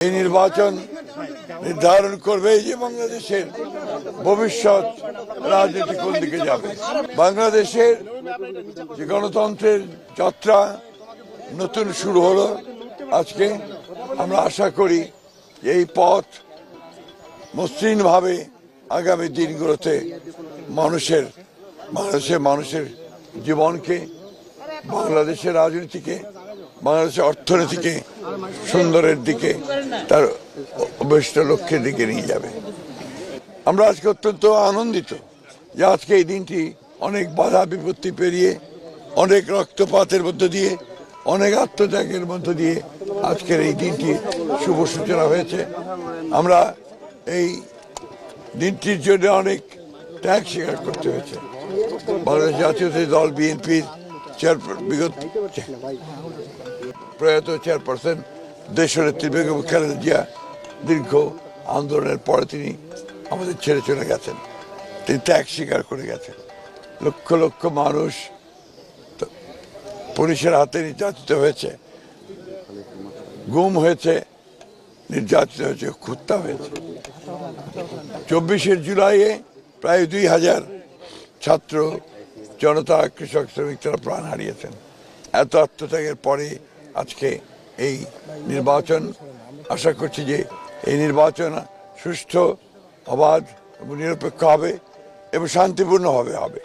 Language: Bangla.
এই নির্বাচন নির্ধারণ করবে যে বাংলাদেশের ভবিষ্যৎ রাজনীতি কোন দিকে যাবে। বাংলাদেশের যে গণতন্ত্রের যাত্রা নতুন শুরু হলো আজকে। আমরা আশা করি এই পথ মসৃণভাবে আগামী দিনগুলোতে মানুষের জীবনকে, বাংলাদেশের রাজনীতিকে, বাংলাদেশের অর্থনীতিকে সুন্দরের দিকে, তার অভিষ্ট লক্ষ্যের দিকে নিয়ে যাবে। আমরা আজকে অত্যন্ত আনন্দিত যে আজকে এই দিনটি অনেক বাধা বিপত্তি পেরিয়ে, অনেক রক্তপাতের মধ্য দিয়ে, অনেক আত্মত্যাগের মধ্য দিয়ে আজকের এই দিনটি শুভ সূচনা হয়েছে। আমরা এই দিনটির জন্য অনেক ত্যাগ স্বীকার করতে হয়েছে। বাংলাদেশ জাতীয়তাবাদী দল বিএনপির প্রয়াত চেয়ারপারসন দেশনেত্রী বেগম খালেদা জিয়া দীর্ঘ আন্দোলনের পরে তিনি আমাদের ছেড়ে চলে গেছেন। তিনি ত্যাগ স্বীকার করে গেছেন। লক্ষ লক্ষ মানুষ পুলিশের হাতে নির্যাতিত হয়েছে, গুম হয়েছে, নির্যাতিত হয়েছে, হত্যা হয়েছে। 24শে জুলাইয়ে প্রায় 2000 ছাত্র জনতা, কৃষক, শ্রমিক তারা প্রাণ হারিয়েছেন। এত আত্মত্যাগের পরে আজকে এই নির্বাচন, আশা করছি যে এই নির্বাচন সুষ্ঠু, অবাধ এবং নিরপেক্ষ হবে এবং শান্তিপূর্ণভাবে হবে।